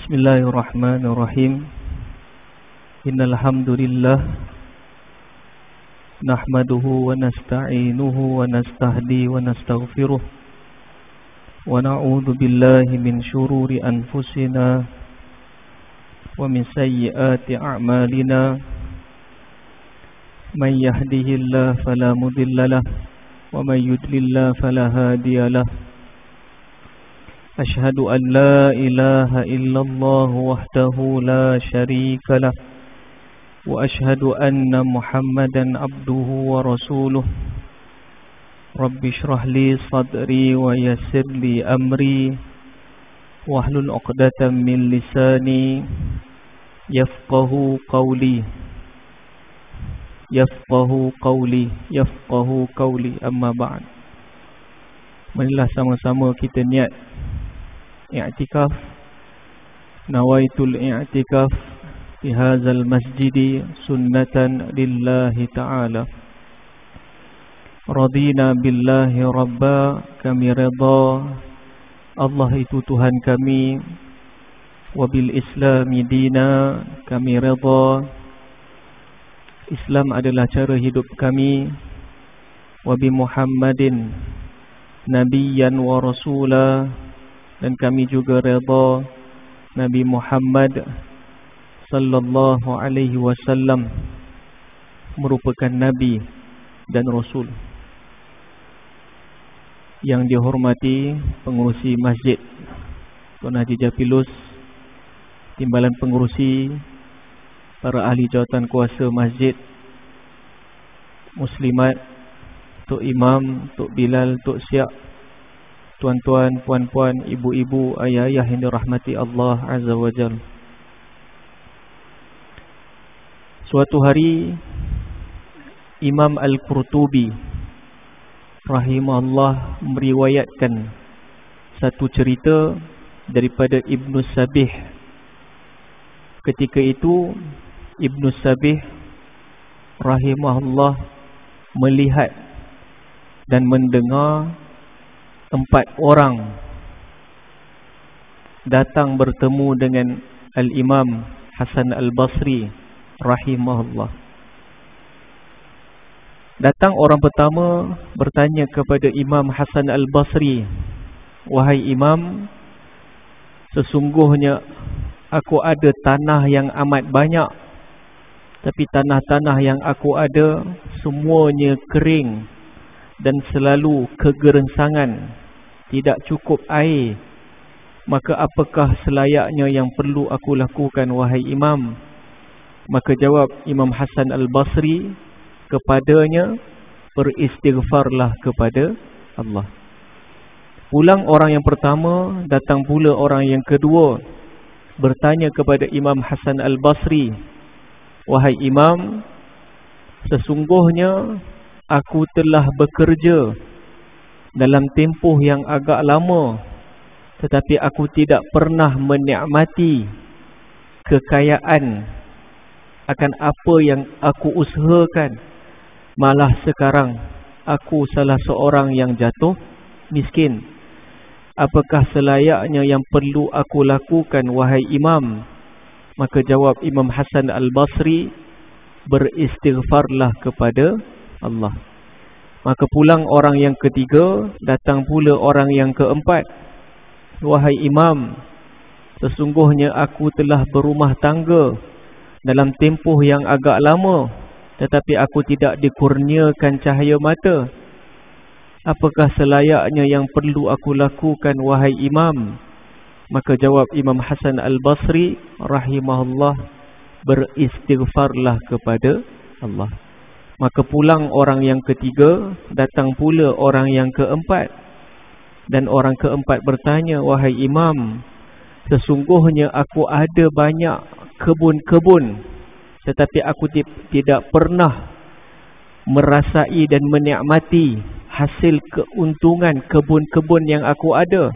Bismillahirrahmanirrahim. Innal hamdalillah nahmaduhu wa nasta'inuhu wa nastahdi wa nastaghfiruh wa na'udzu billahi min shururi anfusina wa min sayyiati a'malina. Man yahdihillahu fala mudilla lahu wa man yudlil fala hadiya lahu. أشهد أن لا إله إلا الله وحده لا شريك له وأشهد أن محمدا عبده ورسوله. رب اشرح لي صدري ويسر لي أمري واحلل عقدة من لساني يفقه قولي أما بعد. Marilah sama-sama kita niat i'tikaf. Nawaitul i'tikaf fi hadzal masjidi sunnatan lillahi ta'ala. Radina billahi rabba, kami redha Allah itu Tuhan kami. Wabil islami dina, kami redha Islam adalah cara hidup kami. Wabi Muhammadin nabiyyan wa rasula, dan kami juga redha Nabi Muhammad sallallahu alaihi wasallam merupakan nabi dan rasul. Yang dihormati pengurusi masjid Tuan Haji Japilus, timbalan pengurusi, para ahli jawatan kuasa masjid, muslimat, Tok Imam, Tok Bilal, Tok Siak, tuan-tuan, puan-puan, ibu-ibu, ayah-ayah yang dirahmati Allah Azza wa Jal. Suatu hari Imam Al-Qurtubi rahimahullah meriwayatkan satu cerita daripada Ibnu Sabih. Ketika itu Ibnu Sabih rahimahullah melihat dan mendengar 4 orang datang bertemu dengan Al-Imam Hasan Al-Basri rahimahullah. Datang orang pertama bertanya kepada Imam Hasan Al-Basri, "Wahai Imam, sesungguhnya aku ada tanah yang amat banyak, tapi tanah-tanah yang aku ada semuanya kering dan selalu kegerengsangan, tidak cukup air. Maka apakah selayaknya yang perlu aku lakukan, wahai Imam?" Maka jawab Imam Hasan Al-Basri kepadanya, "Beristighfarlah kepada Allah." Pulang orang yang pertama, datang pula orang yang kedua bertanya kepada Imam Hasan Al-Basri, "Wahai Imam, sesungguhnya aku telah bekerja dalam tempoh yang agak lama, tetapi aku tidak pernah menikmati kekayaan akan apa yang aku usahakan. Malah sekarang aku salah seorang yang jatuh miskin. Apakah selayaknya yang perlu aku lakukan, wahai Imam?" Maka jawab Imam Hasan Al-Basri, "Beristighfarlah kepada Allah." Maka pulang orang yang ketiga, datang pula orang yang keempat, "Wahai Imam, sesungguhnya aku telah berumah tangga dalam tempoh yang agak lama, tetapi aku tidak dikurniakan cahaya mata. Apakah selayaknya yang perlu aku lakukan, wahai Imam?" Maka jawab Imam Hasan Al-Basri rahimahullah, "Beristighfarlah kepada Allah." Maka pulang orang yang ketiga, datang pula orang yang keempat, dan orang keempat bertanya, "Wahai Imam, sesungguhnya aku ada banyak kebun-kebun, tetapi aku tidak pernah merasai dan menikmati hasil keuntungan kebun-kebun yang aku ada.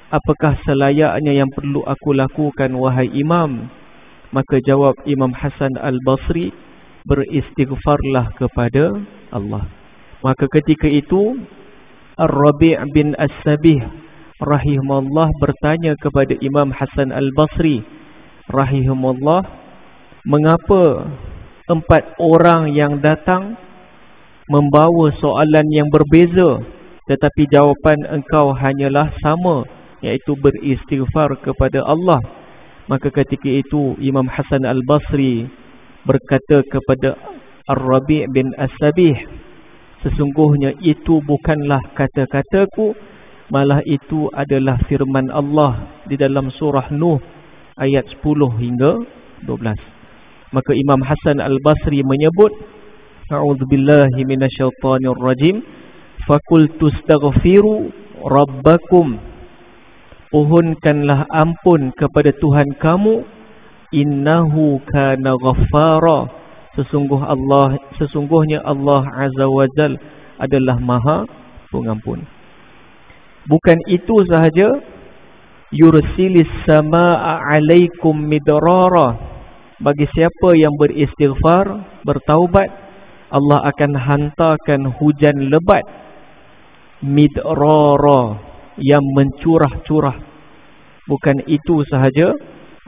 Apakah selayaknya yang perlu aku lakukan, wahai Imam?" Maka jawab Imam Hasan Al-Basri, "Beristighfarlah kepada Allah." Maka ketika itu Ar-Rabi' bin As-Sabih rahimahullah bertanya kepada Imam Hasan Al-Basri rahimahullah, mengapa 4 orang yang datang membawa soalan yang berbeza, tetapi jawapan engkau hanyalah sama, iaitu beristighfar kepada Allah. Maka ketika itu Imam Hasan Al-Basri berkata kepada Ar-Rabi' bin As-Sabih, sesungguhnya itu bukanlah kata-kataku, malah itu adalah firman Allah di dalam surah Nuh ayat 10 hingga 12. Maka Imam Hasan Al-Basri menyebut, a'udzubillahi minasyaitonir rajim, faqultu astaghfiru rabbakum, pohonkanlah ampun kepada Tuhan kamu, innahu kana ghaffara, sesungguhnya Allah Azza wa Jal adalah Maha Pengampun. Bukan itu sahaja, yursilis samaa alaikum midrara, bagi siapa yang beristighfar, bertaubat, Allah akan hantarkan hujan lebat, midrara, yang mencurah-curah. Bukan itu sahaja,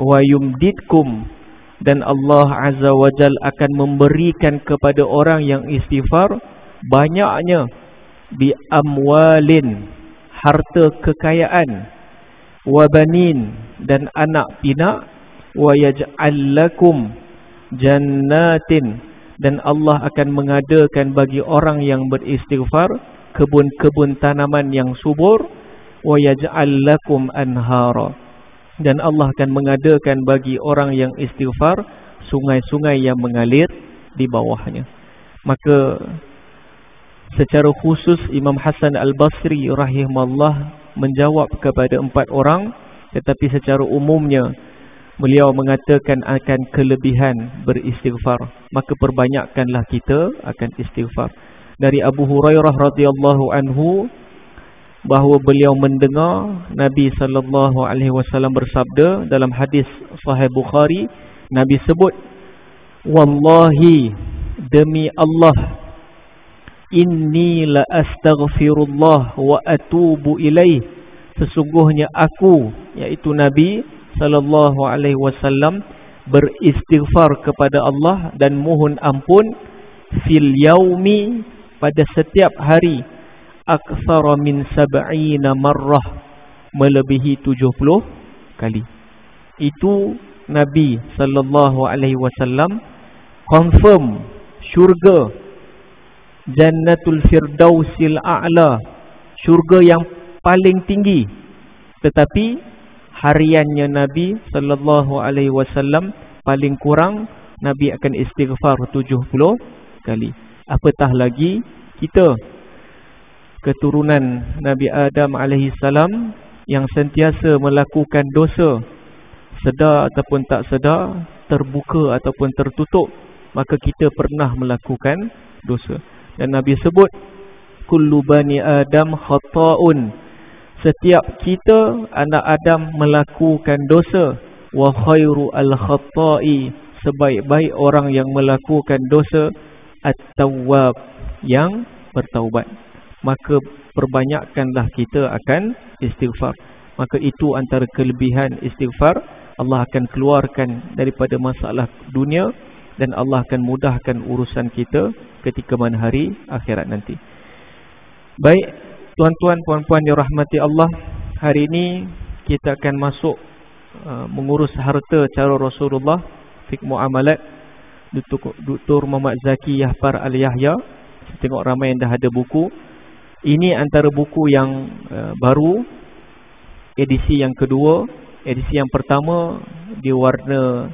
wa yumditkum, dan Allah Azza wa Jal akan memberikan kepada orang yang istighfar banyaknya, bi amwalin, harta kekayaan, wa banin, dan anak pinak, wa yaj'al lakum jannatin, dan Allah akan mengadakan bagi orang yang beristighfar kebun-kebun tanaman yang subur, wa yaj'al lakum anhara, dan Allah akan mengadakan bagi orang yang istighfar sungai-sungai yang mengalir di bawahnya. Maka secara khusus Imam Hasan Al-Basri rahimahullah menjawab kepada 4 orang, tetapi secara umumnya beliau mengatakan akan kelebihan beristighfar. Maka perbanyakkanlah kita akan istighfar. Dari Abu Hurairah radhiyallahu anhu bahawa beliau mendengar Nabi sallallahu alaihi wasallam bersabda dalam hadis Sahih Bukhari, Nabi sebut, wallahi, demi Allah, inni la astaghfirullah wa atubu ilaih, sesungguhnya aku, iaitu Nabi sallallahu alaihi wasallam, beristighfar kepada Allah dan mohon ampun, fil yaumi, pada setiap hari, aktsara min 70 marrah, melebihi 70 kali. Itu Nabi sallallahu alaihi wasallam confirm syurga Jannatul Firdausil A'la, syurga yang paling tinggi, tetapi hariannya Nabi sallallahu alaihi wasallam paling kurang Nabi akan istighfar 70 kali. Apatah lagi kita, keturunan Nabi Adam alaihi salam, yang sentiasa melakukan dosa, sedar ataupun tak sedar, terbuka ataupun tertutup, maka kita pernah melakukan dosa. Dan Nabi sebut, kullu bani Adam khata'un, setiap kita anak Adam melakukan dosa, wa khairu al-khata'i, sebaik-baik orang yang melakukan dosa, at-tawwab, yang bertaubat. Maka perbanyakkanlah kita akan istighfar. Maka itu antara kelebihan istighfar, Allah akan keluarkan daripada masalah dunia, dan Allah akan mudahkan urusan kita ketika mana hari akhirat nanti. Baik, tuan-tuan, puan-puan dirahmati Allah, hari ini kita akan masuk mengurus harta cara Rasulullah, fiqh muamalat, Dr. Muhammad Zaki Yahpar Al-Yahya. Saya tengok ramai yang dah ada buku. Ini antara buku yang baru, edisi yang kedua. Edisi yang pertama dia warna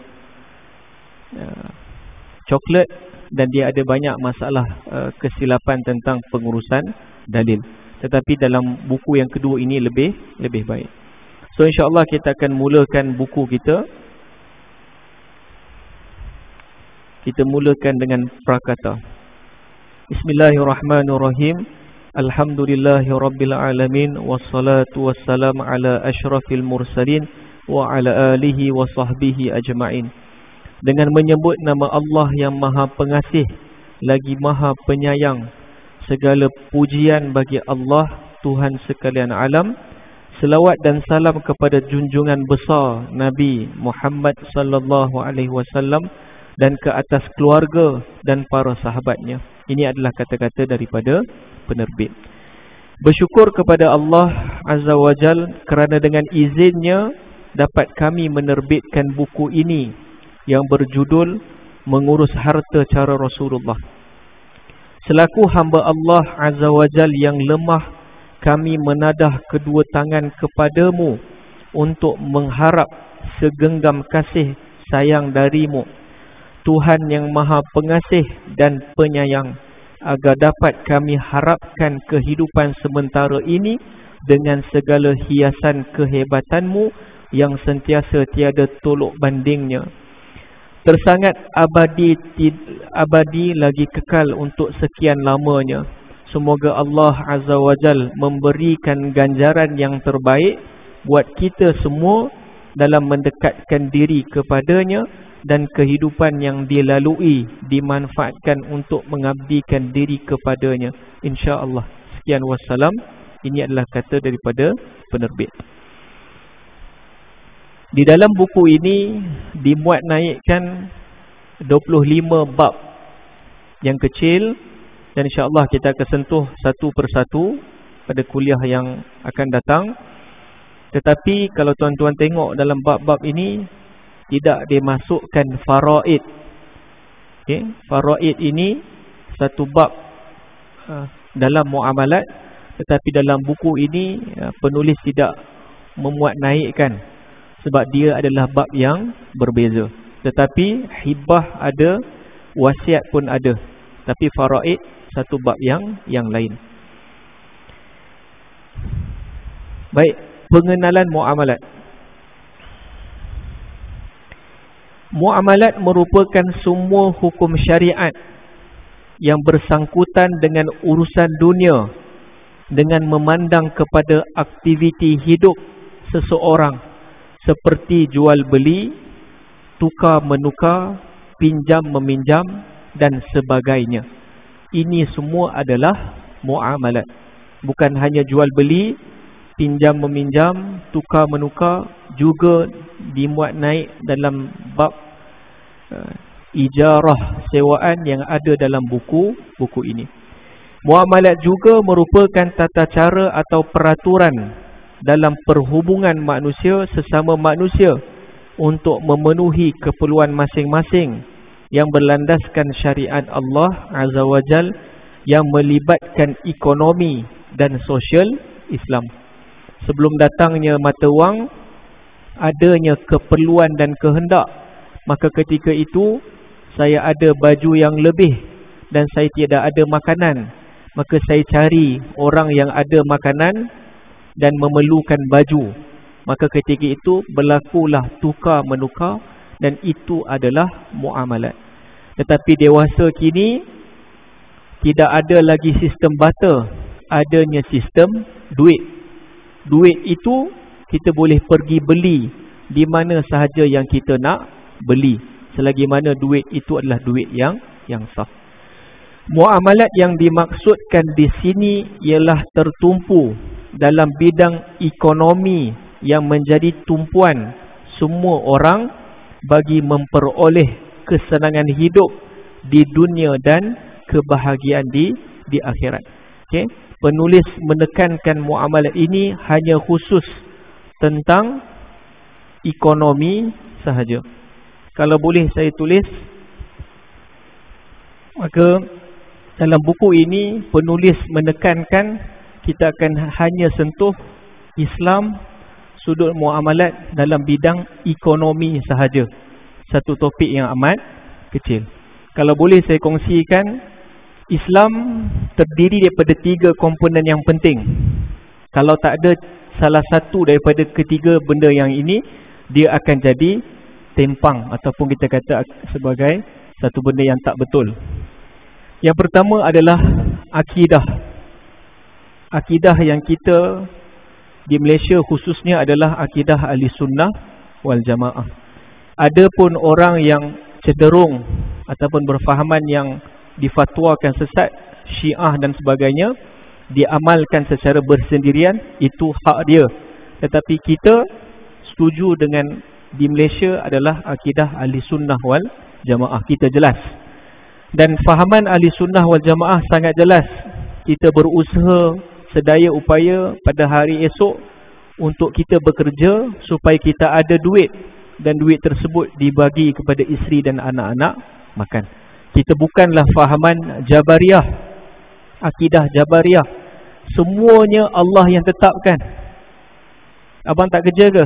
coklat, dan dia ada banyak masalah kesilapan tentang pengurusan dalil. Tetapi dalam buku yang kedua ini lebih baik. So insya-Allah kita akan mulakan buku kita. Kita mulakan dengan prakata. Bismillahirrahmanirrahim. Alhamdulillahirabbil alamin, wassalatu wassalamu ala asyrafil mursalin wa ala alihi wa sahbihi ajma'in. Dengan menyebut nama Allah yang Maha Pengasih lagi Maha Penyayang, segala pujian bagi Allah, Tuhan sekalian alam, Selawat dan salam kepada junjungan besar Nabi Muhammad sallallahu alaihi wasallam dan ke atas keluarga dan para sahabatnya. Ini adalah kata-kata daripada penerbit. Bersyukur kepada Allah Azza wa Jal kerana dengan izinnya dapat kami menerbitkan buku ini yang berjudul Mengurus Harta Cara Rasulullah. Selaku hamba Allah Azza wa Jal yang lemah, kami menadah kedua tangan kepadamu untuk mengharap segenggam kasih sayang darimu, Tuhan yang maha pengasih dan penyayang, agar dapat kami harapkan kehidupan sementara ini dengan segala hiasan kehebatanmu yang sentiasa tiada tolok bandingnya, tersangat abadi lagi kekal untuk sekian lamanya. Semoga Allah Azza wa Jal memberikan ganjaran yang terbaik buat kita semua dalam mendekatkan diri kepadanya, dan kehidupan yang dilalui dimanfaatkan untuk mengabdikan diri kepadanya, insya-Allah. Sekian wassalam. Ini adalah kata daripada penerbit. Di dalam buku ini dimuat naikkan 25 bab yang kecil, dan insya-Allah kita akan sentuh satu persatu pada kuliah yang akan datang. Tetapi kalau tuan-tuan tengok dalam bab-bab ini tidak dimasukkan faraid. Okay? Faraid ini satu bab dalam muamalat, tetapi dalam buku ini penulis tidak memuat naikkan sebab dia adalah bab yang berbeza. Tetapi hibah ada, wasiat pun ada. Tapi faraid satu bab yang lain. Baik, pengenalan muamalat. Muamalat merupakan semua hukum syariat yang bersangkutan dengan urusan dunia dengan memandang kepada aktiviti hidup seseorang seperti jual beli, tukar menukar, pinjam meminjam dan sebagainya. Ini semua adalah muamalat. Bukan hanya jual beli, pinjam meminjam, tukar menukar, juga dimuat naik dalam bab ijarah sewaan yang ada dalam buku ini. Muamalat juga merupakan tata cara atau peraturan dalam perhubungan manusia sesama manusia untuk memenuhi keperluan masing-masing yang berlandaskan syariat Allah Azza wa Jal yang melibatkan ekonomi dan sosial Islam. Sebelum datangnya mata wang, adanya keperluan dan kehendak. Maka ketika itu saya ada baju yang lebih dan saya tidak ada makanan, maka saya cari orang yang ada makanan dan memerlukan baju. Maka ketika itu berlakulah tukar menukar, dan itu adalah muamalat. Tetapi dewasa kini tidak ada lagi sistem barter, adanya sistem duit. Duit itu kita boleh pergi beli di mana sahaja yang kita nak beli, selagi mana duit itu adalah duit yang sah. Muamalat yang dimaksudkan di sini ialah tertumpu dalam bidang ekonomi yang menjadi tumpuan semua orang bagi memperoleh kesenangan hidup di dunia dan kebahagiaan di akhirat. Okay? Penulis menekankan muamalat ini hanya khusus tentang ekonomi sahaja. Kalau boleh saya tulis, maka dalam buku ini penulis menekankan kita akan hanya sentuh Islam sudut muamalat dalam bidang ekonomi sahaja. Satu topik yang amat kecil. Kalau boleh saya kongsikan, Islam terdiri daripada 3 komponen yang penting. Kalau tak ada salah satu daripada ketiga benda yang ini, dia akan jadi tempang ataupun kita kata sebagai satu benda yang tak betul. Yang pertama adalah akidah. Akidah yang kita di Malaysia khususnya adalah akidah ahli sunnah wal jamaah. Ada pun orang yang cenderung ataupun berfahaman yang difatwakan sesat, Syiah dan sebagainya, diamalkan secara bersendirian, itu hak dia. Tetapi kita setuju dengan di Malaysia adalah akidah ahli sunnah wal jamaah. Kita jelas. Dan fahaman ahli sunnah wal jamaah sangat jelas. Kita berusaha sedaya upaya pada hari esok untuk kita bekerja supaya kita ada duit, dan duit tersebut dibagi kepada isteri dan anak-anak makan. Kita bukanlah fahaman Jabariyah, akidah Jabariyah. Semuanya Allah yang tetapkan. Abang tak kerja ke?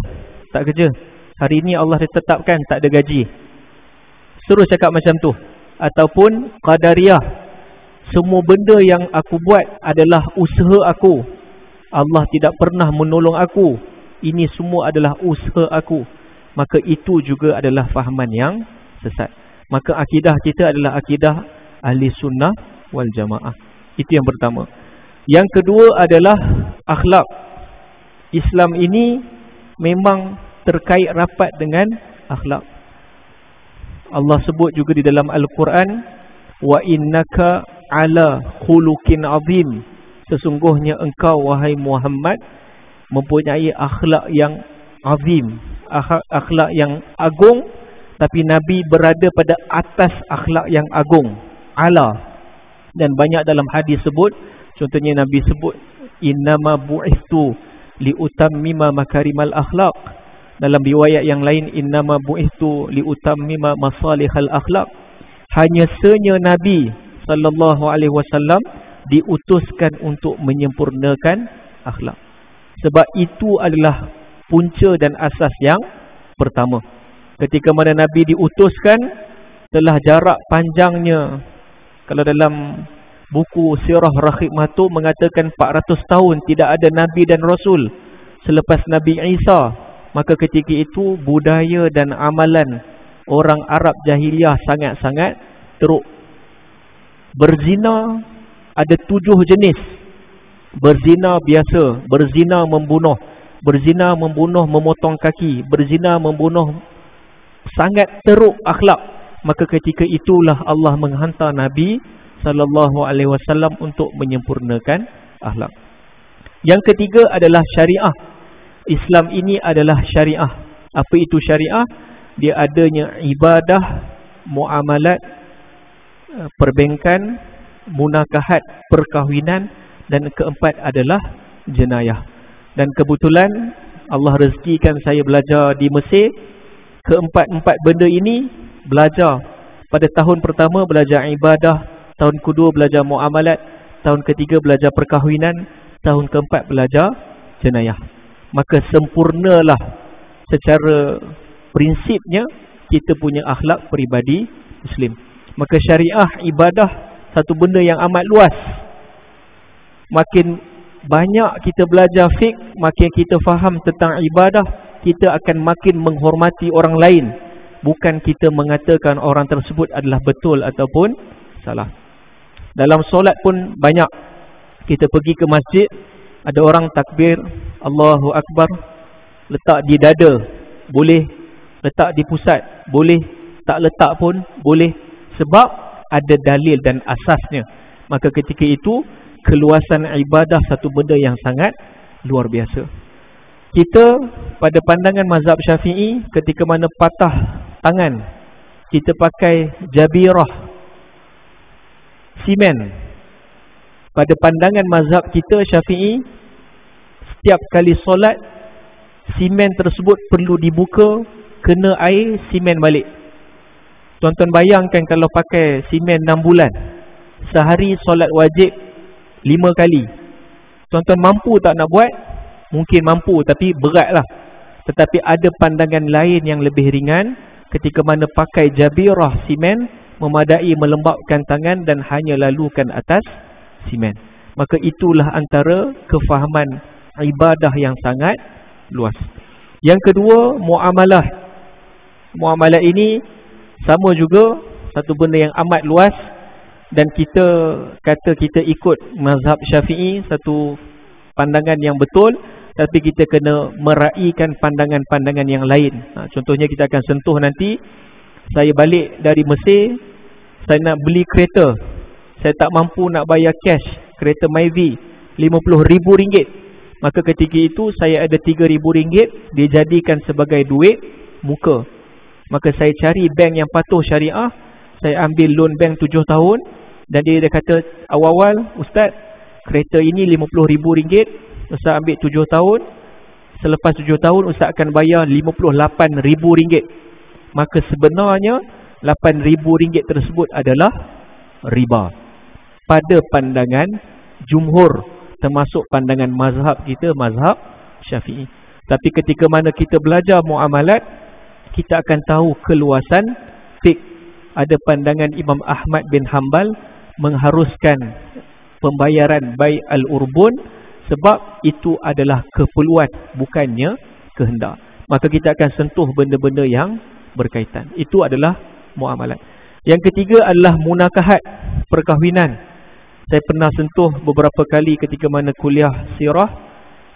Tak kerja. Hari ini Allah ditetapkan tak ada gaji. Suruh cakap macam tu. Ataupun Qadariyah. Semua benda yang aku buat adalah usaha aku. Allah tidak pernah menolong aku. Ini semua adalah usaha aku. Maka itu juga adalah fahaman yang sesat. Maka akidah kita adalah akidah ahli sunnah wal jamaah. Itu yang pertama. Yang kedua adalah akhlak. Islam ini memang terkait rapat dengan akhlak. Allah sebut juga di dalam Al-Quran, wa innaka ala khuluqin azim. Sesungguhnya engkau wahai Muhammad mempunyai akhlak yang azim, akhlak yang agung. Tapi Nabi berada pada atas akhlak yang agung, ala. Dan banyak dalam hadis sebut, contohnya Nabi sebut, innama bu'ithtu liutammima makarimal akhlaq. Dalam riwayat yang lain, innama bu'ithtu liutammima masalihal akhlaq. Hanya senya Nabi sallallahu alaihi wasallam diutuskan untuk menyempurnakan akhlak. Sebab itu adalah punca dan asas yang pertama. Ketika mana Nabi diutuskan, telah jarak panjangnya. Kalau dalam buku Sirah Rakhib Mahtub mengatakan 400 tahun tidak ada Nabi dan Rasul selepas Nabi Isa. Maka ketika itu budaya dan amalan orang Arab jahiliah sangat-sangat teruk. Berzina ada 7 jenis. Berzina biasa, berzina membunuh, berzina membunuh memotong kaki, berzina membunuh, sangat teruk akhlak. Maka ketika itulah Allah menghantar Nabi sallallahu alaihi wasallam untuk menyempurnakan akhlak. Yang ketiga adalah syariah. Islam ini adalah syariah. Apa itu syariah? Dia adanya ibadah, muamalat, perbankan, munakahat, perkahwinan, dan keempat adalah jenayah. Dan kebetulan Allah rezekikan saya belajar di Mesir. Keempat-empat benda ini belajar. Pada tahun pertama belajar ibadah, tahun kedua belajar muamalat, tahun ketiga belajar perkahwinan, tahun keempat belajar jenayah. Maka sempurnalah secara prinsipnya kita punya akhlak peribadi Muslim. Maka syariah ibadah satu benda yang amat luas. Makin banyak kita belajar fiqh, makin kita faham tentang ibadah, kita akan makin menghormati orang lain. Bukan kita mengatakan orang tersebut adalah betul ataupun salah. Dalam solat pun banyak. Kita pergi ke masjid, ada orang takbir Allahu Akbar, letak di dada boleh, letak di pusat boleh, tak letak pun boleh. Sebab ada dalil dan asasnya. Maka ketika itu keluasan ibadah satu benda yang sangat luar biasa. Kita pada pandangan mazhab Syafi'i, ketika mana patah tangan, kita pakai jabirah, simen. Pada pandangan mazhab kita Syafi'i, setiap kali solat, simen tersebut perlu dibuka, kena air, simen balik. Tuan-tuan bayangkan kalau pakai simen 6 bulan, sehari solat wajib 5 kali. Tuan-tuan mampu tak nak buat? Mungkin mampu, tapi beratlah. Tetapi ada pandangan lain yang lebih ringan, ketika mana pakai jabirah simen, memadai melembabkan tangan dan hanya lalukan atas simen. Maka itulah antara kefahaman ibadah yang sangat luas. Yang kedua, muamalah. Muamalah ini sama juga satu benda yang amat luas. Dan kita kata kita ikut mazhab Syafi'i, satu pandangan yang betul, tapi kita kena meraihkan pandangan-pandangan yang lain. Contohnya kita akan sentuh nanti. Saya balik dari Mesir, saya nak beli kereta, saya tak mampu nak bayar cash, kereta Myvi RM50,000. Maka ketika itu saya ada RM3,000, dia jadikan sebagai duit muka. Maka saya cari bank yang patuh syariah, saya ambil loan bank 7 tahun, dan dia kata awal-awal, Ustaz, kereta ini RM50,000, Ustaz ambil 7 tahun, selepas 7 tahun Ustaz akan bayar RM58,000. Maka sebenarnya RM8,000 tersebut adalah riba pada pandangan jumhur, termasuk pandangan mazhab kita, mazhab Syafi'i. Tapi ketika mana kita belajar muamalat, kita akan tahu keluasan fiqh. Ada pandangan Imam Ahmad bin Hanbal mengharuskan pembayaran bai' al-urbun sebab itu adalah keperluan, bukannya kehendak. Maka kita akan sentuh benda-benda yang berkaitan. Itu adalah muamalat. Yang ketiga adalah munakahat, perkahwinan. Saya pernah sentuh beberapa kali ketika mana kuliah sirah,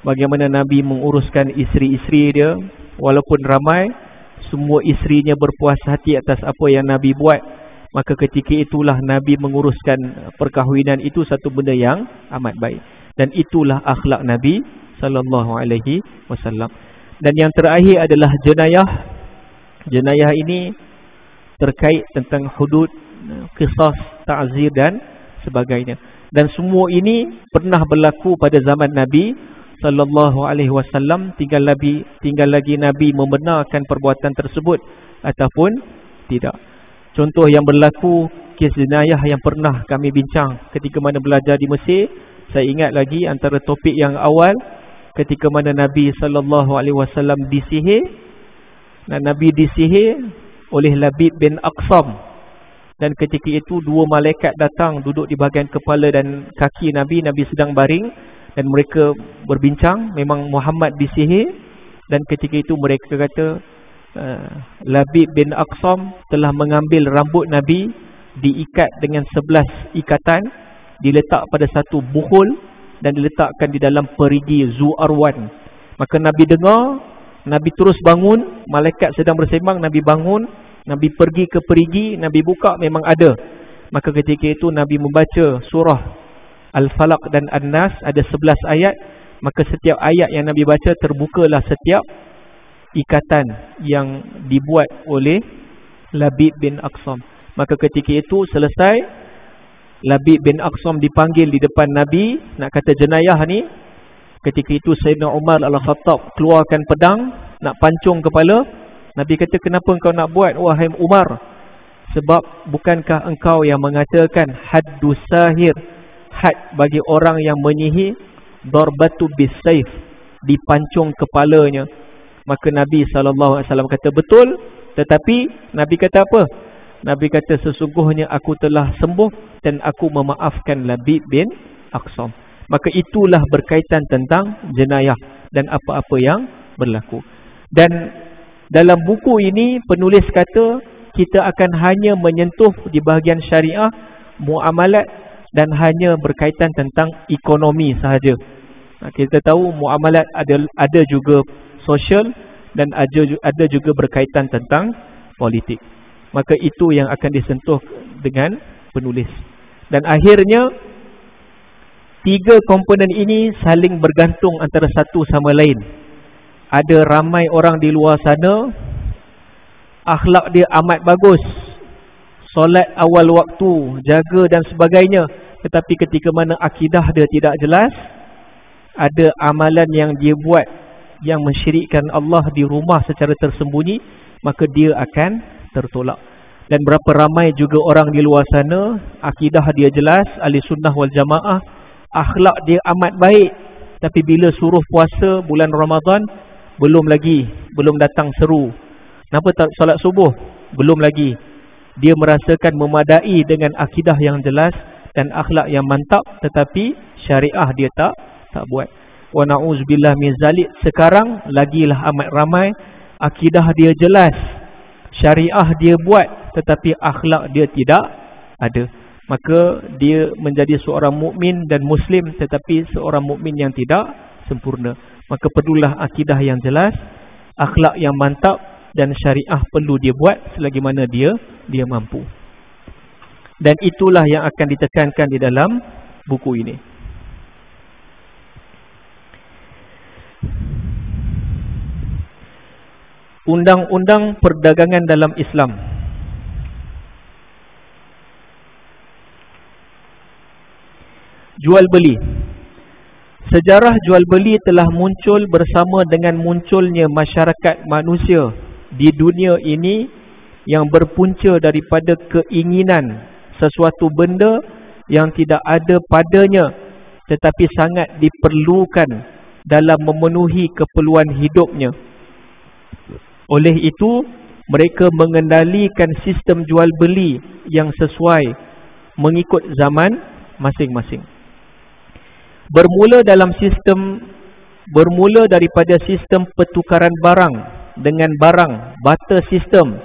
bagaimana Nabi menguruskan isteri-isteri dia. Walaupun ramai, semua isterinya berpuas hati atas apa yang Nabi buat. Maka ketika itulah Nabi menguruskan perkahwinan. Itu satu benda yang amat baik. Dan itulah akhlak Nabi SAW. Dan yang terakhir adalah jenayah. Jenayah ini terkait tentang hudud, qisas, ta'zir dan sebagainya. Dan semua ini pernah berlaku pada zaman Nabi SAW. Tinggal lagi Nabi membenarkan perbuatan tersebut ataupun tidak. Contoh yang berlaku, kes jenayah yang pernah kami bincang ketika mana belajar di Mesir. Saya ingat lagi antara topik yang awal, ketika mana Nabi SAW disihir. Dan Nabi disihir oleh Labid bin Aqsam. Dan ketika itu dua malaikat datang duduk di bahagian kepala dan kaki Nabi. Nabi sedang baring dan mereka berbincang. Memang Muhammad disihir. Dan ketika itu mereka kata Labid bin Aqsam telah mengambil rambut Nabi, diikat dengan 11 ikatan, diletak pada satu bukhul dan diletakkan di dalam perigi Zu Arwan. Maka Nabi dengar, Nabi terus bangun. Malaikat sedang bersembang, Nabi bangun, Nabi pergi ke perigi, Nabi buka, memang ada. Maka ketika itu Nabi membaca surah Al-Falaq dan An-Nas, ada 11 ayat. Maka setiap ayat yang Nabi baca, terbukalah setiap ikatan yang dibuat oleh Labid bin Aqsam. Maka ketika itu selesai, Labid bin Aqsam dipanggil di depan Nabi, nak kata jenayah ni. Ketika itu Sayyidina Umar Al-Khattab keluarkan pedang, nak pancung kepala. Nabi kata, kenapa engkau nak buat wahai Umar? Sebab bukankah engkau yang mengatakan haddus sahir, had bagi orang yang menyihir, darbatu bis-saif, dipancung kepalanya. Maka Nabi SAW kata, betul. Tetapi Nabi kata apa? Nabi kata, sesungguhnya aku telah sembuh dan aku memaafkan Labid bin Aqsam. Maka itulah berkaitan tentang jenayah dan apa-apa yang berlaku. Dan dalam buku ini penulis kata kita akan hanya menyentuh di bahagian syariah, muamalat dan hanya berkaitan tentang ekonomi sahaja. Kita tahu muamalat ada juga sosial dan ada juga berkaitan tentang politik. Maka itu yang akan disentuh dengan penulis. Dan akhirnya tiga komponen ini saling bergantung antara satu sama lain. Ada ramai orang di luar sana, akhlak dia amat bagus, solat awal waktu, jaga dan sebagainya. Tetapi ketika mana akidah dia tidak jelas, ada amalan yang dia buat yang mensyirikkan Allah di rumah secara tersembunyi, maka dia akan tertolak. Dan berapa ramai juga orang di luar sana, akidah dia jelas, ahli sunnah wal jamaah, akhlak dia amat baik, tapi bila suruh puasa bulan Ramadan, belum datang seru. Kenapa tak solat subuh? Belum lagi. Dia merasakan memadai dengan akidah yang jelas dan akhlak yang mantap, tetapi syariah dia tak buat. Wa na'uzubillah min zalik. Sekarang lagilah amat ramai, akidah dia jelas, syariah dia buat, tetapi akhlak dia tidak ada. Maka dia menjadi seorang mukmin dan muslim, tetapi seorang mukmin yang tidak sempurna. Maka perlulah akidah yang jelas, akhlak yang mantap, dan syariah perlu dia buat selagi mana dia mampu. Dan itulah yang akan ditekankan di dalam buku ini. undang-undang perdagangan dalam Islam. Jual beli. Sejarah jual beli telah muncul bersama dengan munculnya masyarakat manusia di dunia ini yang berpunca daripada keinginan sesuatu benda yang tidak ada padanya tetapi sangat diperlukan dalam memenuhi keperluan hidupnya. Oleh itu, mereka mengendalikan sistem jual beli yang sesuai mengikut zaman masing-masing. Bermula daripada sistem pertukaran barang dengan barang, barter system,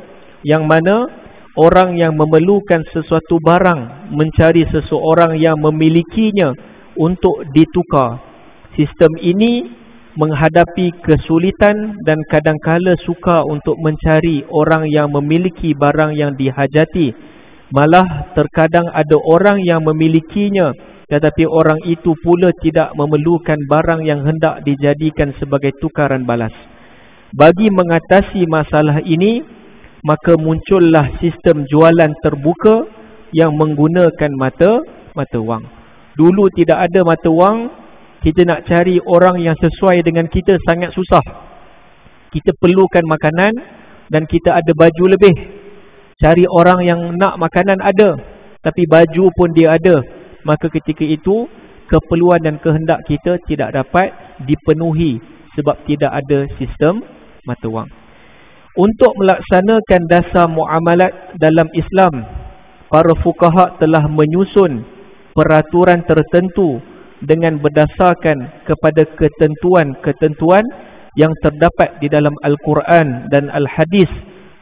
yang mana orang yang memerlukan sesuatu barang mencari seseorang yang memilikinya untuk ditukar. Sistem ini menghadapi kesulitan dan kadangkala sukar untuk mencari orang yang memiliki barang yang dihajati. Malah terkadang ada orang yang memilikinya tetapi orang itu pula tidak memerlukan barang yang hendak dijadikan sebagai tukaran balas. Bagi mengatasi masalah ini, maka muncullah sistem jualan terbuka yang menggunakan mata wang. Dulu tidak ada mata wang, kita nak cari orang yang sesuai dengan kita sangat susah. Kita perlukan makanan dan kita ada baju lebih. Cari orang yang nak makanan ada, tapi baju pun dia ada. Maka ketika itu keperluan dan kehendak kita tidak dapat dipenuhi sebab tidak ada sistem mata wang. Untuk melaksanakan dasar muamalat dalam Islam, para fuqaha telah menyusun peraturan tertentu dengan berdasarkan kepada ketentuan-ketentuan yang terdapat di dalam Al-Quran dan Al-Hadis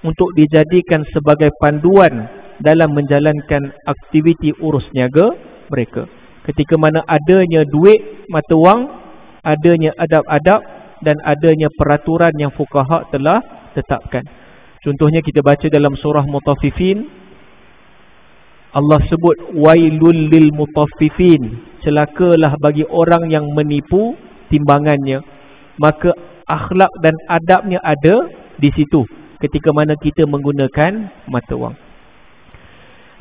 untuk dijadikan sebagai panduan dalam menjalankan aktiviti urus niaga mereka. Ketika mana adanya duit mata wang, adanya adab-adab dan adanya peraturan yang fuqaha telah tetapkan. Contohnya kita baca dalam surah Mutaffifin, Allah sebut wailul lil mutaffifin, celakalah bagi orang yang menipu timbangannya. Maka akhlak dan adabnya ada di situ ketika mana kita menggunakan mata wang.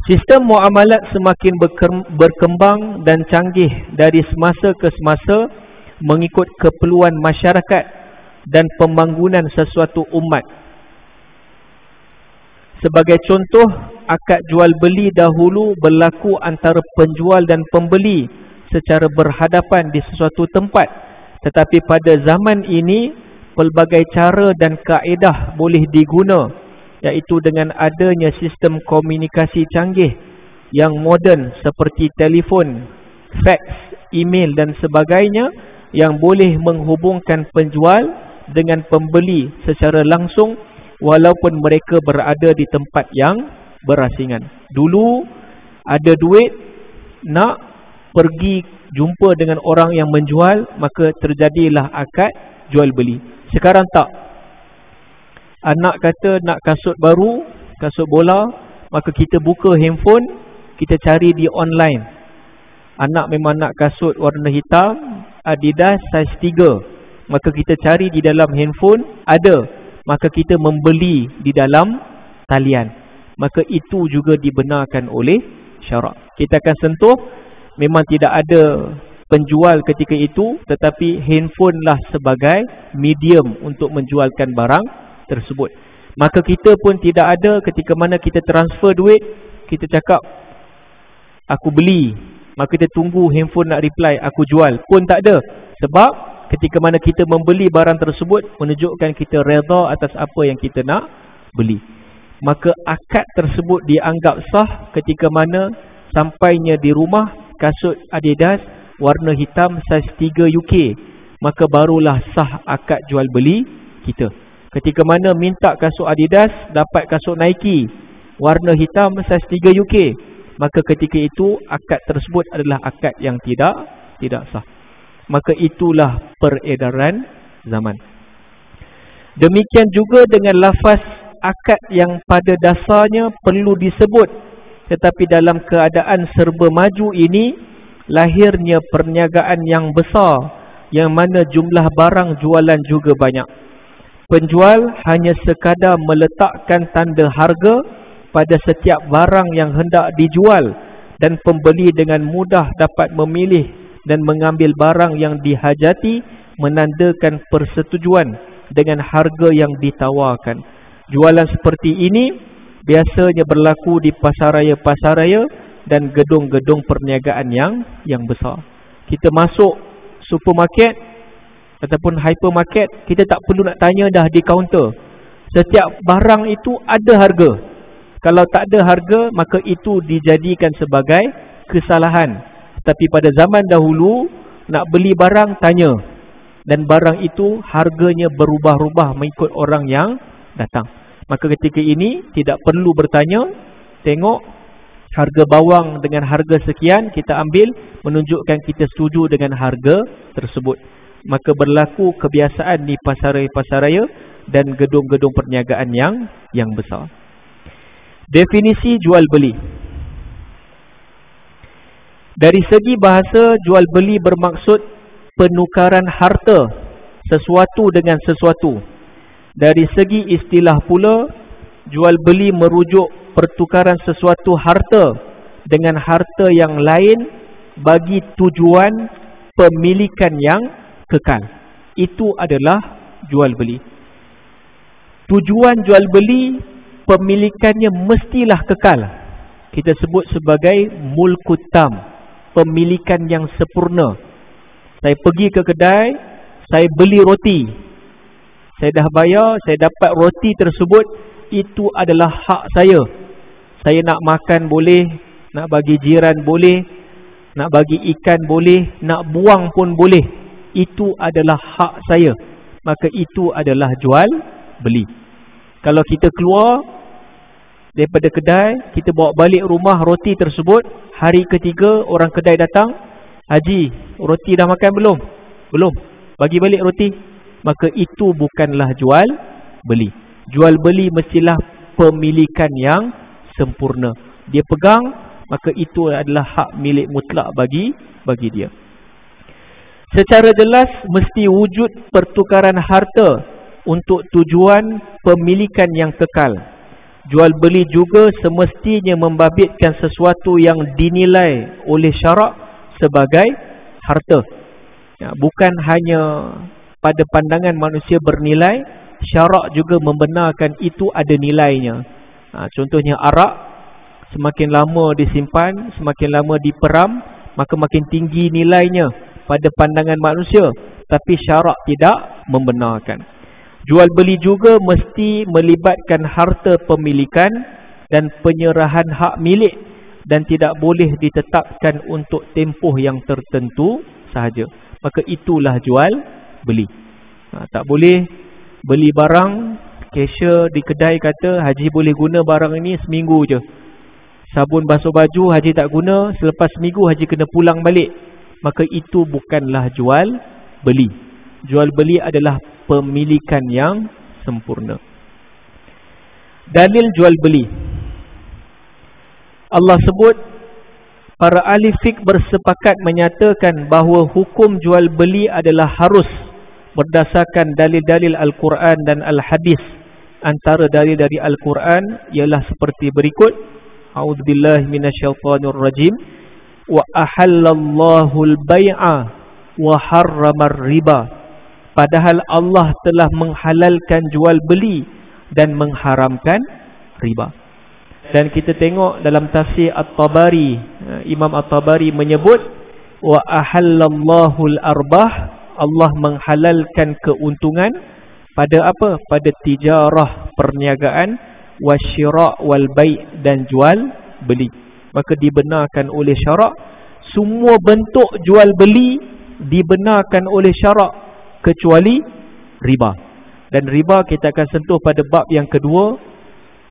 Sistem muamalat semakin berkembang dan canggih dari semasa ke semasa mengikut keperluan masyarakat dan pembangunan sesuatu umat. Sebagai contoh, akad jual beli dahulu berlaku antara penjual dan pembeli secara berhadapan di sesuatu tempat. Tetapi pada zaman ini, pelbagai cara dan kaedah boleh diguna, iaitu dengan adanya sistem komunikasi canggih yang moden seperti telefon, fax, email dan sebagainya yang boleh menghubungkan penjual dengan pembeli secara langsung walaupun mereka berada di tempat yang berasingan. Dulu ada duit nak pergi jumpa dengan orang yang menjual, maka terjadilah akad jual beli. Sekarang tak. Anak kata nak kasut baru, kasut bola, maka kita buka handphone, kita cari di online. Anak memang nak kasut warna hitam, Adidas saiz 3, maka kita cari di dalam handphone, ada, maka kita membeli di dalam talian. Maka itu juga dibenarkan oleh syarak. Kita akan sentuh, memang tidak ada penjual ketika itu, tetapi handphone lah sebagai medium untuk menjualkan barang tersebut. Maka kita pun tidak ada ketika mana kita transfer duit, kita cakap aku beli, maka kita tunggu handphone nak reply aku jual, pun tak ada. Sebab ketika mana kita membeli barang tersebut menunjukkan kita redha atas apa yang kita nak beli. Maka akad tersebut dianggap sah ketika mana sampainya di rumah kasut Adidas warna hitam saiz 3 UK, maka barulah sah akad jual beli kita. Ketika mana minta kasut Adidas, dapat kasut Nike warna hitam saiz 3 UK, maka ketika itu akad tersebut adalah akad yang tidak sah. Maka itulah peredaran zaman. Demikian juga dengan lafaz akad yang pada dasarnya perlu disebut, tetapi dalam keadaan serba maju ini lahirnya perniagaan yang besar yang mana jumlah barang jualan juga banyak. Penjual hanya sekadar meletakkan tanda harga pada setiap barang yang hendak dijual, dan pembeli dengan mudah dapat memilih dan mengambil barang yang dihajati, menandakan persetujuan dengan harga yang ditawarkan. Jualan seperti ini biasanya berlaku di pasaraya-pasaraya dan gedung-gedung perniagaan yang besar. Kita masuk supermarket ataupun hypermarket, kita tak perlu nak tanya dah di kaunter. Setiap barang itu ada harga. Kalau tak ada harga, maka itu dijadikan sebagai kesalahan. Tapi pada zaman dahulu, nak beli barang tanya, dan barang itu harganya berubah-ubah mengikut orang yang datang. Maka ketika ini tidak perlu bertanya, tengok harga bawang dengan harga sekian, kita ambil, menunjukkan kita setuju dengan harga tersebut. Maka berlaku kebiasaan di pasaraya-pasaraya dan gedung-gedung perniagaan yang besar. Definisi jual beli. Dari segi bahasa, jual beli bermaksud penukaran harta sesuatu dengan sesuatu. Dari segi istilah pula, jual beli merujuk pertukaran sesuatu harta dengan harta yang lain bagi tujuan pemilikan yang kekal. Itu adalah jual beli. Tujuan jual beli, pemilikannya mestilah kekal. Kita sebut sebagai mulkut tam, pemilikan yang sempurna. Saya pergi ke kedai, saya beli roti, saya dah bayar, saya dapat roti tersebut, itu adalah hak saya. Saya nak makan boleh, nak bagi jiran boleh, nak bagi ikan boleh, nak buang pun boleh. Itu adalah hak saya. Maka itu adalah jual beli. Kalau kita keluar daripada kedai, kita bawa balik rumah roti tersebut, hari ketiga orang kedai datang, "Haji, roti dah makan belum?" "Belum." "Bagi balik roti." Maka itu bukanlah jual beli. Jual beli mestilah pemilikan yang sempurna. Dia pegang, maka itu adalah hak milik mutlak bagi dia. Secara jelas mesti wujud pertukaran harta untuk tujuan pemilikan yang kekal. Jual beli juga semestinya membabitkan sesuatu yang dinilai oleh syarak sebagai harta. Bukan hanya pada pandangan manusia bernilai, syarak juga membenarkan itu ada nilainya. Contohnya arak, semakin lama disimpan, semakin lama diperam, maka makin tinggi nilainya pada pandangan manusia, tapi syarak tidak membenarkan. Jual beli juga mesti melibatkan harta pemilikan dan penyerahan hak milik, dan tidak boleh ditetapkan untuk tempoh yang tertentu sahaja. Maka itulah jual beli. Tak boleh beli barang, cashier di kedai kata, "Haji boleh guna barang ini seminggu je. Sabun basuh baju Haji tak guna, selepas seminggu Haji kena pulang balik." Maka itu bukanlah jual beli. Jual beli adalah pemilikan yang sempurna. Dalil jual beli. Allah sebut, para ahli fiqh bersepakat menyatakan bahawa hukum jual beli adalah harus berdasarkan dalil-dalil Al-Quran dan Al-Hadis. Antara dalil dari Al-Quran ialah seperti berikut. A'udzubillahi minasyaitonirrajim. Wa ahallallahu al-bai'a wa harramar riba. Padahal Allah telah menghalalkan jual beli dan mengharamkan riba. Dan kita tengok dalam tafsir At-Tabari, Imam At-Tabari menyebut wa ahallallahu al-arbah, Allah menghalalkan keuntungan pada apa? Pada tijarah, perniagaan, wasyira' wal bai' dan jual beli. Maka dibenarkan oleh syarak. Semua bentuk jual beli dibenarkan oleh syarak kecuali riba. Dan riba kita akan sentuh pada bab yang kedua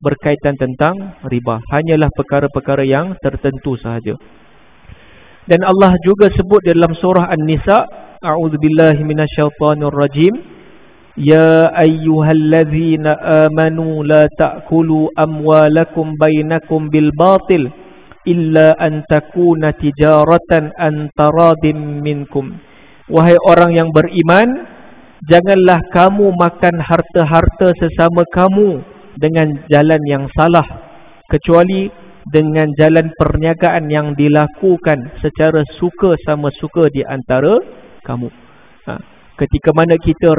berkaitan tentang riba. Hanyalah perkara-perkara yang tertentu sahaja. Dan Allah juga sebut dalam surah An-Nisa, a'udzubillahi minasyaitonirrajim, ya ayyuhallazina amanu la ta'kulu amwalakum bainakum bil batil illa an takuna tijaratan an taradim minkum. Wahai orang yang beriman, Janganlah kamu makan harta-harta sesama kamu dengan jalan yang salah, kecuali dengan jalan perniagaan yang dilakukan secara suka sama suka di antara kamu. Ketika mana kita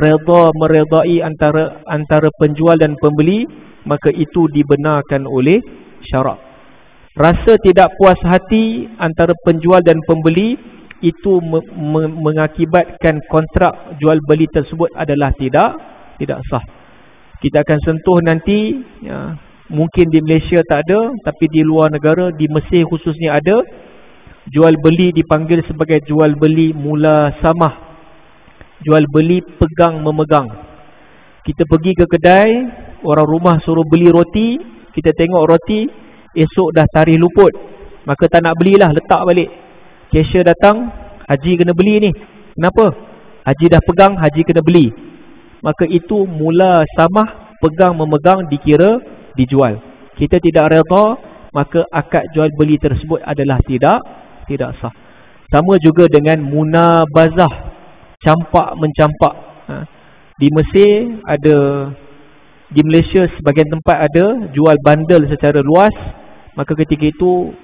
meredai antara penjual dan pembeli, maka itu dibenarkan oleh syarak. Rasa tidak puas hati antara penjual dan pembeli itu mengakibatkan kontrak jual beli tersebut adalah tidak sah. Kita akan sentuh nanti, mungkin di Malaysia tak ada, tapi di luar negara, di Mesir khususnya ada. Jual beli dipanggil sebagai jual beli mula samah, jual beli pegang memegang. Kita pergi ke kedai, orang rumah suruh beli roti, kita tengok roti, esok dah tarikh luput, maka tak nak belilah, letak balik. Cashier datang, haji kena beli ni. Kenapa? Haji dah pegang, haji kena beli. Maka itu mula samah, pegang memegang dikira dijual. Kita tidak redha, maka akad jual beli tersebut adalah tidak sah. Sama juga dengan munabazah, campak mencampak. Di Mesir ada, di Malaysia sebagian tempat ada jual bandel secara luas. Maka ketika itu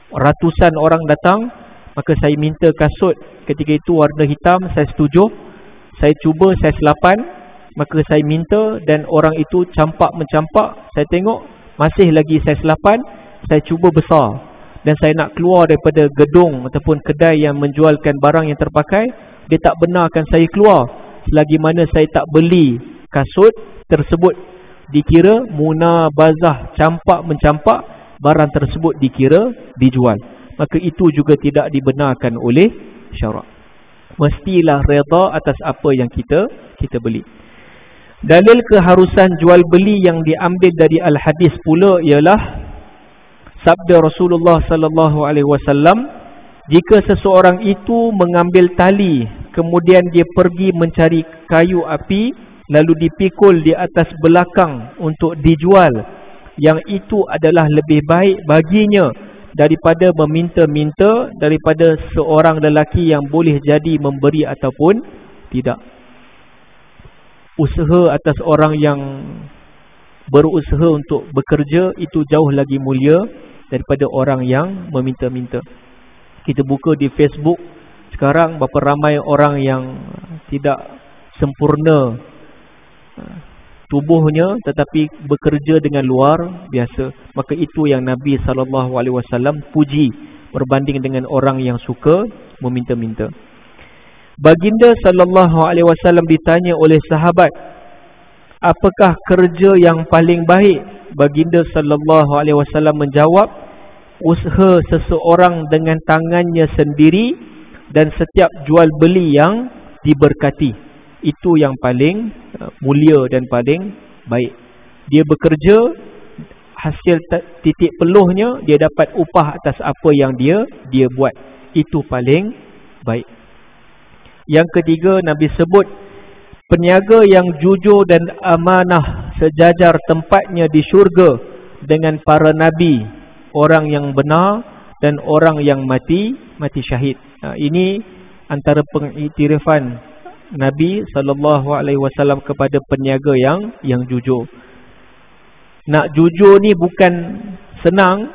ratusan orang datang, maka saya minta kasut ketika itu warna hitam, saya setuju. Saya cuba saiz 8, maka saya minta, dan orang itu campak mencampak. Saya tengok masih lagi saiz 8, saya cuba besar, dan saya nak keluar daripada gedung ataupun kedai yang menjualkan barang yang terpakai. Dia tak benarkan saya keluar selagi mana saya tak beli kasut tersebut. Dikira munabazah, campak mencampak, barang tersebut dikira dijual. Maka itu juga tidak dibenarkan oleh syarak. Mestilah redha atas apa yang kita beli. Dalil keharusan jual beli yang diambil dari al-hadis pula ialah sabda Rasulullah sallallahu alaihi wasallam, jika seseorang itu mengambil tali, kemudian dia pergi mencari kayu api, lalu dipikul di atas belakang untuk dijual, yang itu adalah lebih baik baginya daripada meminta-minta daripada seorang lelaki yang boleh jadi memberi ataupun tidak. Usaha atas orang yang berusaha untuk bekerja itu jauh lagi mulia daripada orang yang meminta-minta. Kita buka di Facebook sekarang, berapa ramai orang yang tidak sempurna tubuhnya tetapi bekerja dengan luar biasa. Maka itu yang Nabi SAW puji berbanding dengan orang yang suka meminta-minta. Baginda SAW ditanya oleh sahabat, apakah kerja yang paling baik? Baginda SAW menjawab, usaha seseorang dengan tangannya sendiri dan setiap jual beli yang diberkati. Itu yang paling mulia dan paling baik. Dia bekerja, hasil titik peluhnya dia dapat upah atas apa yang dia buat. Itu paling baik. Yang ketiga, Nabi sebut peniaga yang jujur dan amanah sejajar tempatnya di syurga dengan para nabi, orang yang benar dan orang yang mati syahid. Ini antara pengiktirafan Nabi SAW kepada peniaga yang jujur. Nak jujur ni bukan senang.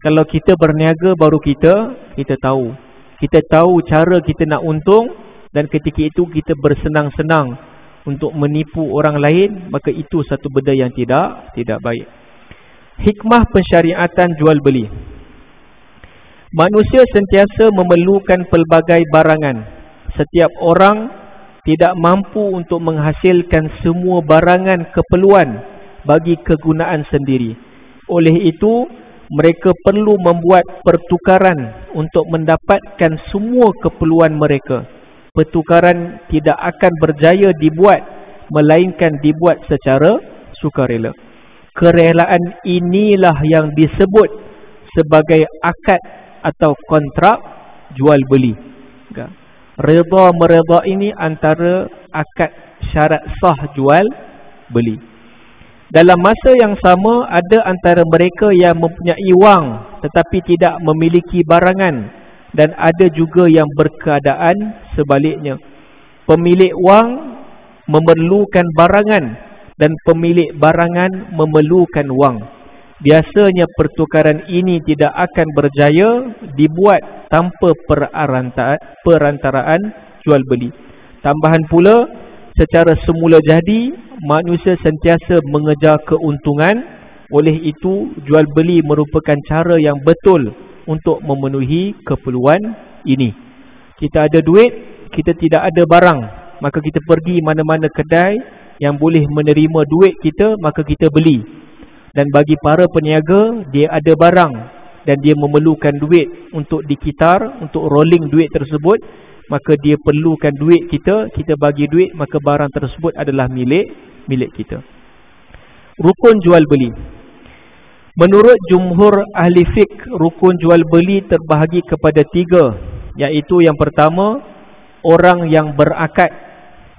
Kalau kita berniaga baru kita tahu. Kita tahu cara kita nak untung, dan ketika itu kita bersenang-senang untuk menipu orang lain, maka itu satu benda yang tidak baik. Hikmah pensyariatan jual beli. Manusia sentiasa memerlukan pelbagai barangan. Setiap orang tidak mampu untuk menghasilkan semua barangan keperluan bagi kegunaan sendiri. Oleh itu, mereka perlu membuat pertukaran untuk mendapatkan semua keperluan mereka. Pertukaran tidak akan berjaya dibuat, melainkan dibuat secara sukarela. Kerelaan inilah yang disebut sebagai akad atau kontrak jual beli. Redha meredha ini antara akad syarat sah jual beli. Dalam masa yang sama, ada antara mereka yang mempunyai wang tetapi tidak memiliki barangan, dan ada juga yang berkeadaan sebaliknya. Pemilik wang memerlukan barangan dan pemilik barangan memerlukan wang. Biasanya pertukaran ini tidak akan berjaya dibuat tanpa perantaraan jual beli. Tambahan pula, secara semula jadi, manusia sentiasa mengejar keuntungan. Oleh itu, jual beli merupakan cara yang betul untuk memenuhi keperluan ini. Kita ada duit, kita tidak ada barang, maka kita pergi mana-mana kedai yang boleh menerima duit kita, maka kita beli. Dan bagi para peniaga, dia ada barang dan dia memerlukan duit untuk dikitar, untuk rolling duit tersebut, maka dia perlukan duit kita, kita bagi duit, maka barang tersebut adalah milik kita. Rukun jual beli. Menurut jumhur ahli fiqh, rukun jual beli terbahagi kepada 3, iaitu yang pertama, orang yang berakad,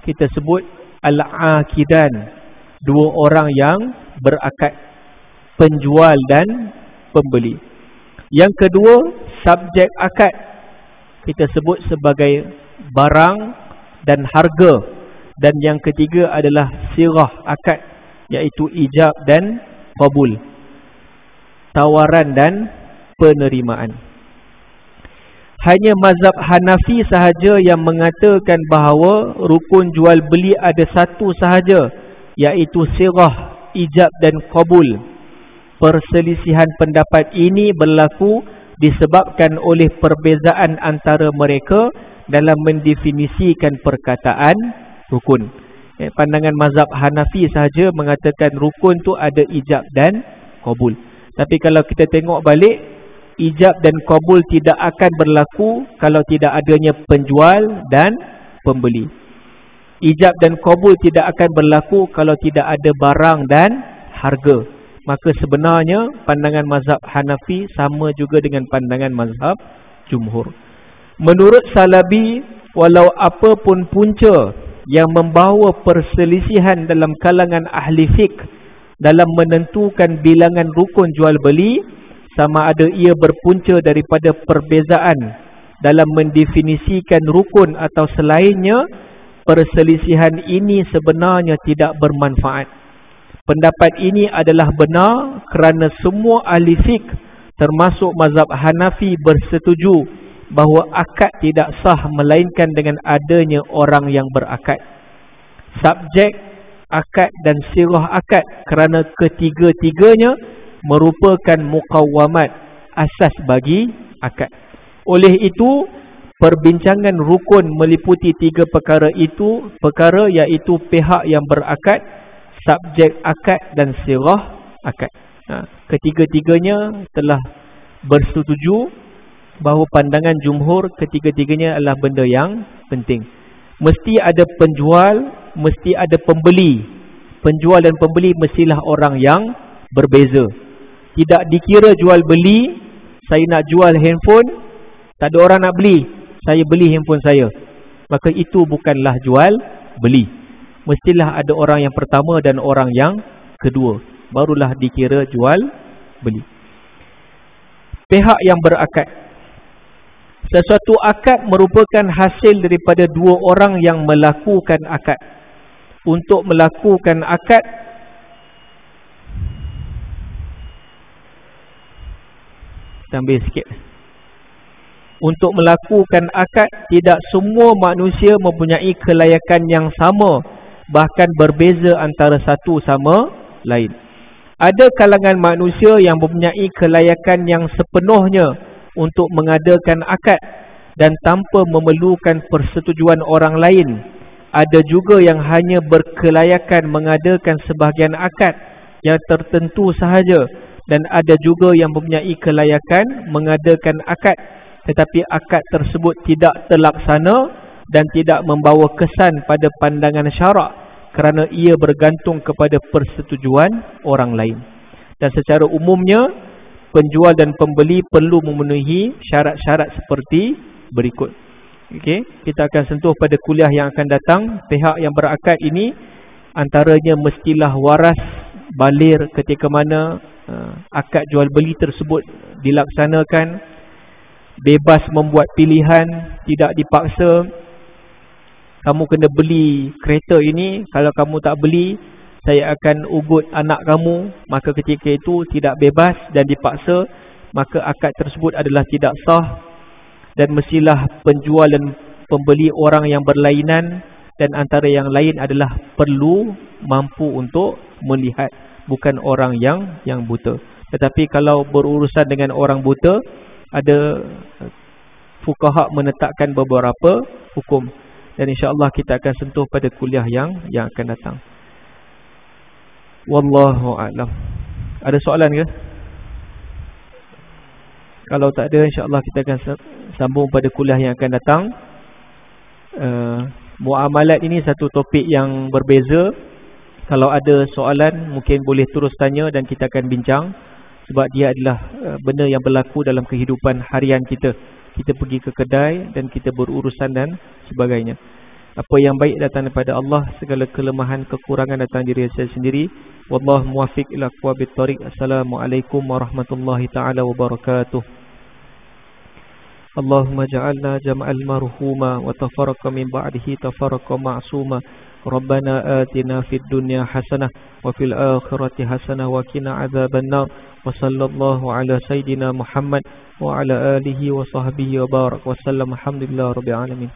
kita sebut al-aqidan, 2 orang yang berakad, penjual dan pembeli. Yang kedua, subjek akad, kita sebut sebagai barang dan harga. Dan yang ketiga adalah sirah akad, iaitu ijab dan qabul, tawaran dan penerimaan. Hanya mazhab Hanafi sahaja yang mengatakan bahawa rukun jual beli ada satu sahaja, iaitu sirah, ijab dan qabul. Perselisihan pendapat ini berlaku disebabkan oleh perbezaan antara mereka dalam mendefinisikan perkataan rukun. Pandangan mazhab Hanafi sahaja mengatakan rukun tu ada ijab dan qabul. Tapi kalau kita tengok balik, ijab dan qabul tidak akan berlaku kalau tidak adanya penjual dan pembeli. Ijab dan qabul tidak akan berlaku kalau tidak ada barang dan harga. Maka sebenarnya pandangan mazhab Hanafi sama juga dengan pandangan mazhab jumhur. Menurut Salabi, walau apapun punca yang membawa perselisihan dalam kalangan ahli fiqh dalam menentukan bilangan rukun jual beli, sama ada ia berpunca daripada perbezaan dalam mendefinisikan rukun atau selainnya, perselisihan ini sebenarnya tidak bermanfaat. Pendapat ini adalah benar kerana semua ahli fiqh termasuk mazhab Hanafi bersetuju bahawa akad tidak sah melainkan dengan adanya orang yang berakad. Subjek akad dan sirah akad, kerana ketiga-tiganya merupakan muqawwamat, asas bagi akad. Oleh itu, perbincangan rukun meliputi 3 perkara itu, perkara iaitu pihak yang berakad, subjek akad dan sirah akad. Ketiga-tiganya telah bersetuju bahawa pandangan jumhur ketiga-tiganya adalah benda yang penting. Mesti ada penjual, mesti ada pembeli. Penjual dan pembeli mestilah orang yang berbeza. Tidak dikira jual beli, saya nak jual handphone, tak ada orang nak beli, saya beli handphone saya. Maka itu bukanlah jual beli. Mestilah ada orang yang pertama dan orang yang kedua, barulah dikira jual beli. Pihak yang berakad. Sesuatu akad merupakan hasil daripada 2 orang yang melakukan akad. Untuk melakukan akad, tambah sikit. Untuk melakukan akad, tidak semua manusia mempunyai kelayakan yang sama, bahkan berbeza antara satu sama lain. Ada kalangan manusia yang mempunyai kelayakan yang sepenuhnya untuk mengadakan akad dan tanpa memerlukan persetujuan orang lain. Ada juga yang hanya berkelayakan mengadakan sebahagian akad yang tertentu sahaja, dan ada juga yang mempunyai kelayakan mengadakan akad tetapi akad tersebut tidak terlaksana dan tidak membawa kesan pada pandangan syarak kerana ia bergantung kepada persetujuan orang lain. Dan secara umumnya, penjual dan pembeli perlu memenuhi syarat-syarat seperti berikut. Okey, kita akan sentuh pada kuliah yang akan datang. Pihak yang berakad ini antaranya mestilah waras baligh ketika mana akad jual beli tersebut dilaksanakan, bebas membuat pilihan, tidak dipaksa, kamu kena beli kereta ini, kalau kamu tak beli, saya akan ugut anak kamu. Maka ketika itu tidak bebas dan dipaksa, maka akad tersebut adalah tidak sah. Dan mestilah penjual dan pembeli orang yang berlainan, dan antara yang lain adalah perlu mampu untuk melihat, bukan orang yang buta. Tetapi kalau berurusan dengan orang buta, ada fuqaha menetapkan beberapa hukum, dan insya-Allah kita akan sentuh pada kuliah yang akan datang. Wallahu a'lam. Ada soalan ke? Kalau tak ada, insya-Allah kita akan sambung pada kuliah yang akan datang. Muamalat ini satu topik yang berbeza. Kalau ada soalan mungkin boleh terus tanya dan kita akan bincang, sebab dia adalah benda yang berlaku dalam kehidupan harian kita. Kita pergi ke kedai dan kita berurusan dan sebagainya. Apa yang baik datang daripada Allah, segala kelemahan, kekurangan datang diri saya sendiri. Wallahu muwaffiq ila aqwamit thoriq. Assalamualaikum warahmatullahi taala wabarakatuh. Allahumma ja'alna jam'al marhuma wa tafarraqa min ba'dihi tafarraqa ma'suma. Rabbana atina fid dunya hasanah wa fil akhirati hasanah wa qina adzabannar. Wa sallallahu ala sayidina Muhammad wa ala alihi wa sahbihi wa barak wa sallam. Alhamdulillah rabbil alamin.